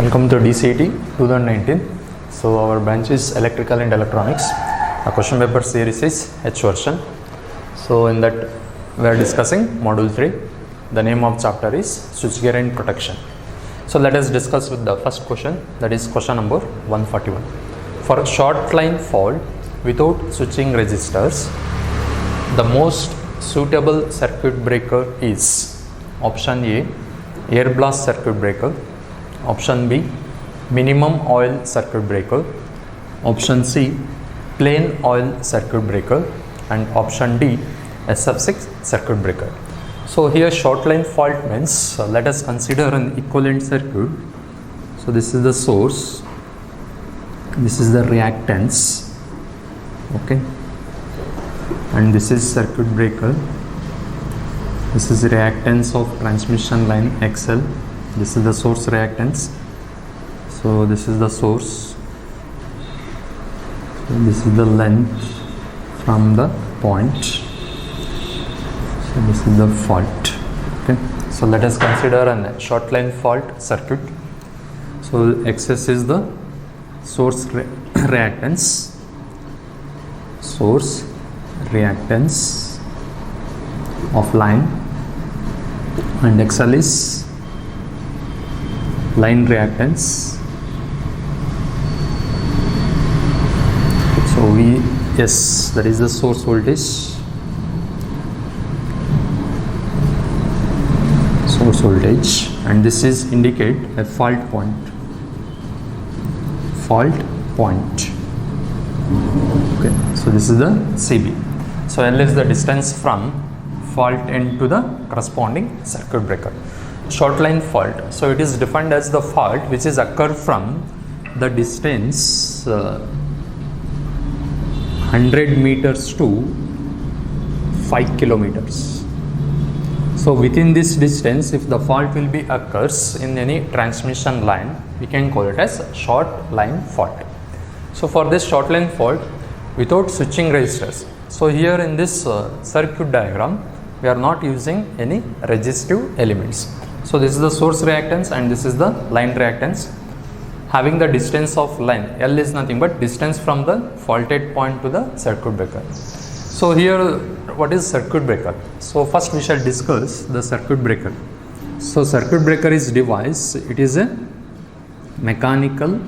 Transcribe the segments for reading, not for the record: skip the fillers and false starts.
Welcome to DCET 2019. So our branch is Electrical and Electronics. The question paper series is H version. So in that we are discussing module 3. The name of chapter is Switchgear and Protection. So let us discuss with the first question, that is question number 141. For a short line fault without switching resistors, the most suitable circuit breaker is option A, air blast circuit breaker, option B, minimum oil circuit breaker, option C, plain oil circuit breaker, and option D, SF6 circuit breaker. So here short line fault means let us consider an equivalent circuit. So this is the source, this is the reactance, okay, and this is circuit breaker. This is reactance of transmission line XL. This is the source reactance. So this is the source. So this is the length from the point. So this is the fault. Okay. So let us consider a short line fault circuit. So XS is the source reactance. Source reactance of line, and XL is line reactance. So yes, that is the source voltage. Source voltage, and this is indicate a fault point. Fault point. Okay, so this is the CB. So L is the distance from fault end to the corresponding circuit breaker. Short line fault, so it is defined as the fault which is occur from the distance 100 meters to 5 kilometers. So within this distance, if the fault will be occurs in any transmission line, we can call it as short line fault. So for this short line fault without switching resistors, so here in this circuit diagram we are not using any resistive elements. So this is the source reactance and this is the line reactance, having the distance of line. L is nothing but distance from the faulted point to the circuit breaker. So here what is circuit breaker? So first we shall discuss the circuit breaker. So circuit breaker is device, it is a mechanical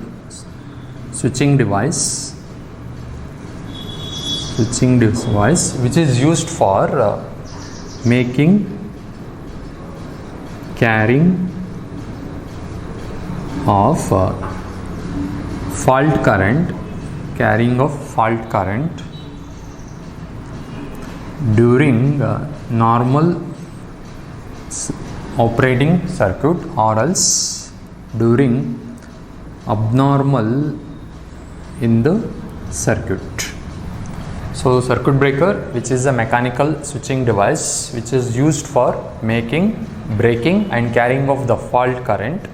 switching device which is used for making, carrying of fault current, during normal operating circuit or else during abnormal in the circuit. So circuit breaker, which is a mechanical switching device which is used for making, breaking and carrying of the fault current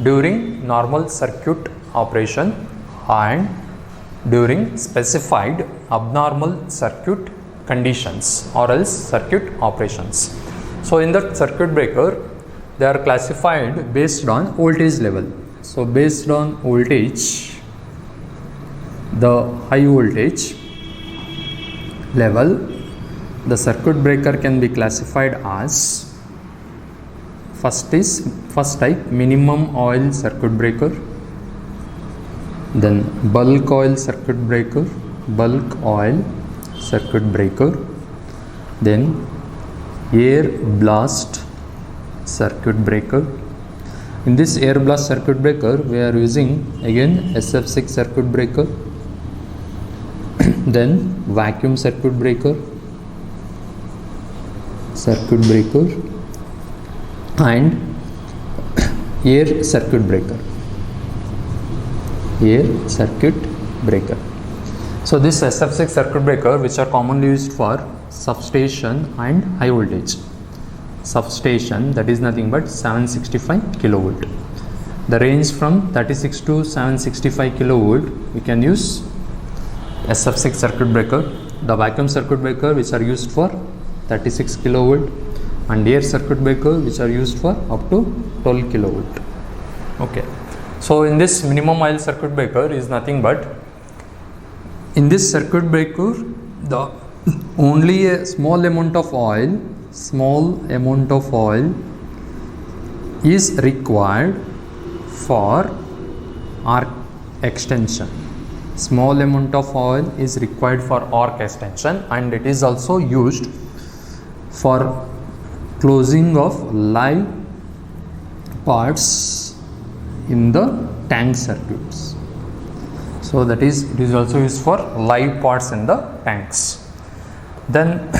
during normal circuit operation and during specified abnormal circuit conditions or else circuit operations. So in the circuit breaker, they are classified based on voltage level. So based on voltage, the high voltage level, the circuit breaker can be classified as first type minimum oil circuit breaker, then bulk oil circuit breaker, then air blast circuit breaker. In this air blast circuit breaker, we are using again SF6 circuit breaker, then vacuum circuit breaker, and air circuit breaker. So this SF6 circuit breaker, which are commonly used for substation and high voltage. Substation, that is nothing but 765 kilovolt. The range from 36 to 765 kilovolt, we can use SF6 circuit breaker. The vacuum circuit breaker, which are used for 36 kilovolt, and air circuit breaker, which are used for up to 12 kilovolt. Okay. So in this minimum oil circuit breaker is nothing but, in this circuit breaker the only a small amount of oil is required for arc extension. Small amount of oil is required for arc extension, and it is also used for closing of live parts in the tank circuits. So that is, it is also used for live parts in the tanks. Then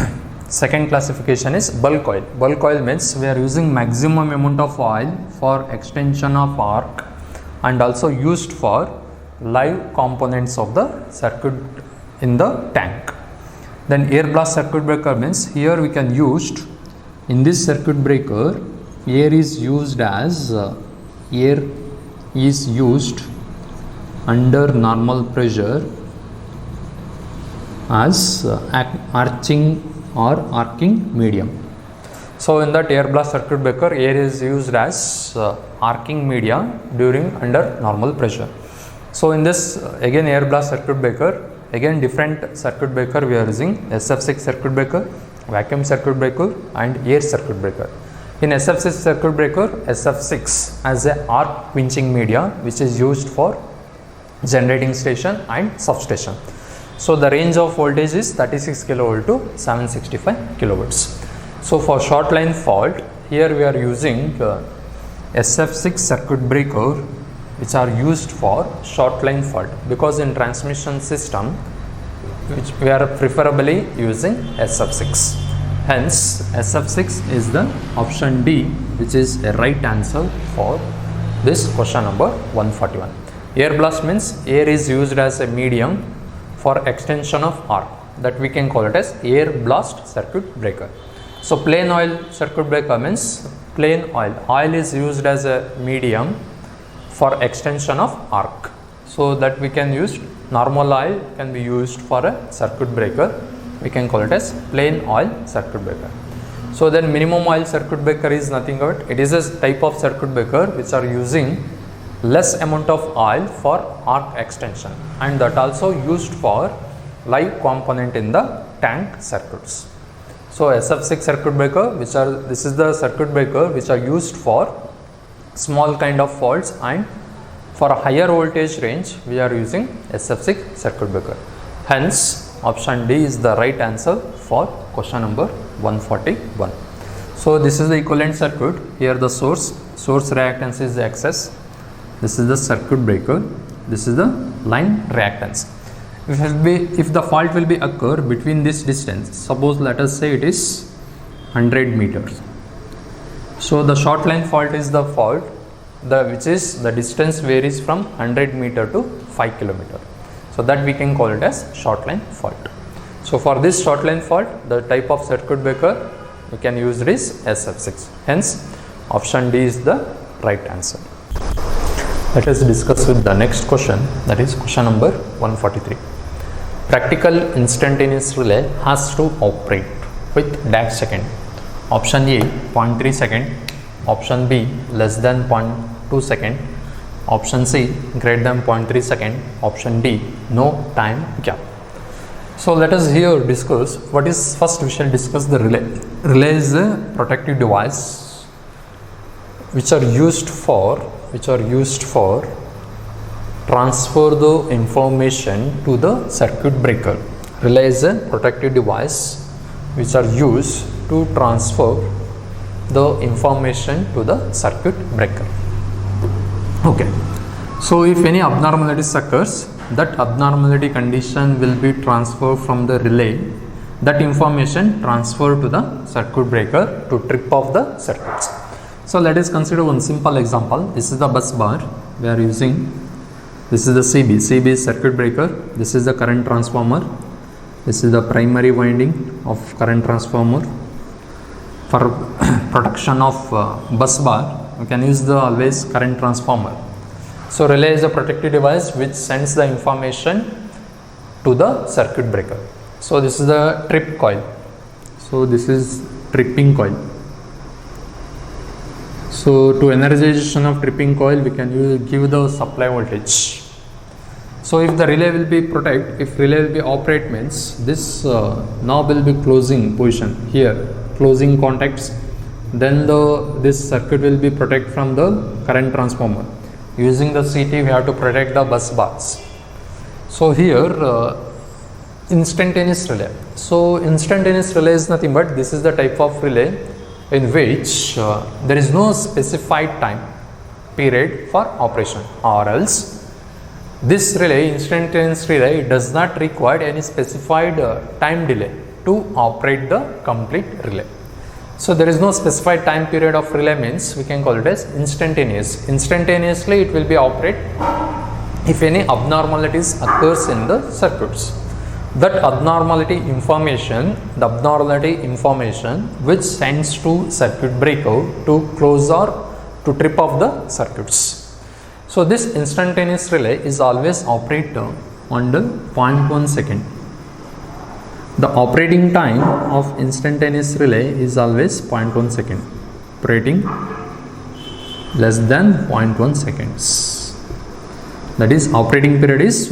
second classification is bulk oil. Bulk oil means we are using maximum amount of oil for extension of arc and also used for live components of the circuit in the tank. Then air blast circuit breaker means here we can use, in this circuit breaker air is used under normal pressure as arching or arcing medium. So in that air blast circuit breaker, air is used as arcing media during under normal pressure. So in this again air blast circuit breaker, again different circuit breaker we are using: SF6 circuit breaker, vacuum circuit breaker and air circuit breaker. In SF6 circuit breaker, SF6 as a arc quenching media which is used for generating station and substation. So the range of voltage is 36 kV to 765 kV. So for short line fault, here we are using SF6 circuit breaker which are used for short line fault, because in transmission system which we are preferably using SF6. Hence SF6 is the option D, which is a right answer for this question number 141. Air blast means air is used as a medium for extension of arc, that we can call it as air blast circuit breaker. So plain oil circuit breaker means plain oil is used as a medium for extension of arc, so that we can use normal oil can be used for a circuit breaker, we can call it as plain oil circuit breaker. So then minimum oil circuit breaker is nothing but, it is a type of circuit breaker which are using less amount of oil for arc extension, and that also used for live component in the tank circuits. So SF6 circuit breaker, this is the circuit breaker which are used for small kind of faults, and for a higher voltage range we are using SF6 circuit breaker. Hence option D is the right answer for question number 141. So this is the equivalent circuit. Here the source reactance is XS. This is the circuit breaker. This is the line reactance. If the fault will be occur between this distance, suppose let us say it is 100 meters. So the short line fault is the fault which is the distance varies from 100 meter to 5 kilometer. So that we can call it as short line fault. So for this short line fault, the type of circuit breaker we can use this SF6. Hence option D is the right answer. Let us discuss with the next question, that is question number 143. Practical instantaneous relay has to operate with dash second. Option A 0.3 second, option B less than 0.2 second, option C greater than 0.3 second, option D no time gap. So let us here discuss what is, first we shall discuss the relay. Relay is a protective device which are used for transfer the information to the circuit breaker. Relay is a protective device which are used to transfer the information to the circuit breaker. Okay. So if any abnormalities occurs, that abnormality condition will be transferred from the relay, that information transferred to the circuit breaker to trip off the circuits. So let us consider one simple example. This is the bus bar we are using. This is the CB is circuit breaker. This is the current transformer. This is the primary winding of current transformer. For protection of bus bar, we can use the always current transformer. So relay is a protective device which sends the information to the circuit breaker. So this is the trip coil. So this is tripping coil. So to energization of tripping coil, we can give the supply voltage. So if the relay will be protect, if relay will be operate means this knob will be closing position here, closing contacts. Then this circuit will be protect from the current transformer. Using the CT, we have to protect the bus bars. So here instantaneous relay. So instantaneous relay is nothing but this is the type of relay in which there is no specified time period for operation, or else this relay, instantaneous relay, does not require any specified time delay to operate the complete relay. So there is no specified time period of relay means we can call it as instantaneous. Instantaneously it will be operate if any abnormalities occurs in the circuits. That abnormality information which sends to circuit breaker to close or to trip off the circuits. So this instantaneous relay is always operate on the 0.1 second. The operating time of instantaneous relay is always 0.1 second, operating less than 0.1 seconds. That is operating period is,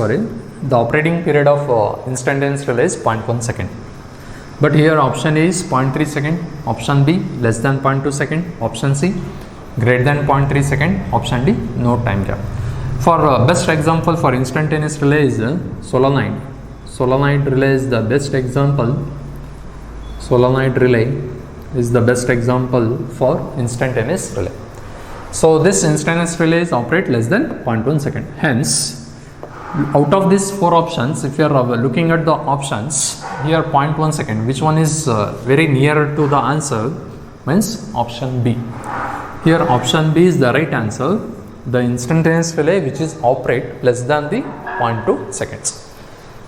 the operating period of instantaneous relay is 0.1 second. But here option A is 0.3 second, option B less than 0.2 second, option C greater than 0.3 second, option D no time gap. For best example for instantaneous relay is solenoid. Solenoid relay is the best example. Solenoid relay is the best example for instantaneous relay. So this instantaneous relay is operate less than 0.1 second. Hence, out of these 4 options, if you are looking at the options here, 0.1 second, which one is very near to the answer, means option B. Here option B is the right answer, the instantaneous relay which is operate less than the 0.2 seconds.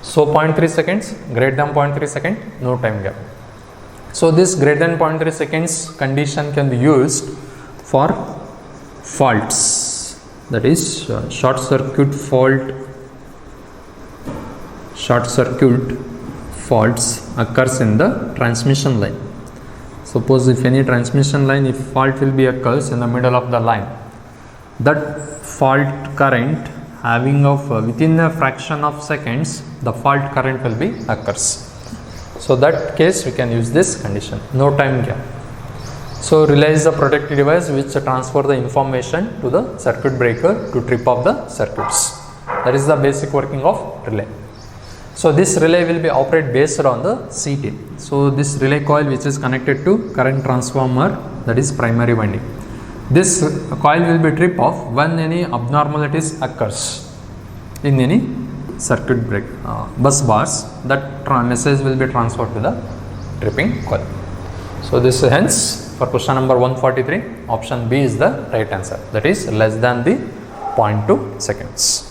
So 0.3 seconds, greater than 0.3 second, no time gap. So this greater than 0.3 seconds condition can be used for faults, that is short circuit faults occurs in the transmission line. Suppose if any transmission line, if fault will be occurs in the middle of the line, that fault current having of within a fraction of seconds, the fault current will be occurs. So that case we can use this condition, no time gap. So relay is the protective device which transfer the information to the circuit breaker to trip off the circuits. That is the basic working of relay. So this relay will be operate based on the CT. So this relay coil which is connected to current transformer, that is primary winding. This coil will be trip off when any abnormalities occurs in any circuit break bus bars. That message will be transferred to the tripping coil. So this hence for question number 143, option B is the right answer, that is less than the 0.2 seconds.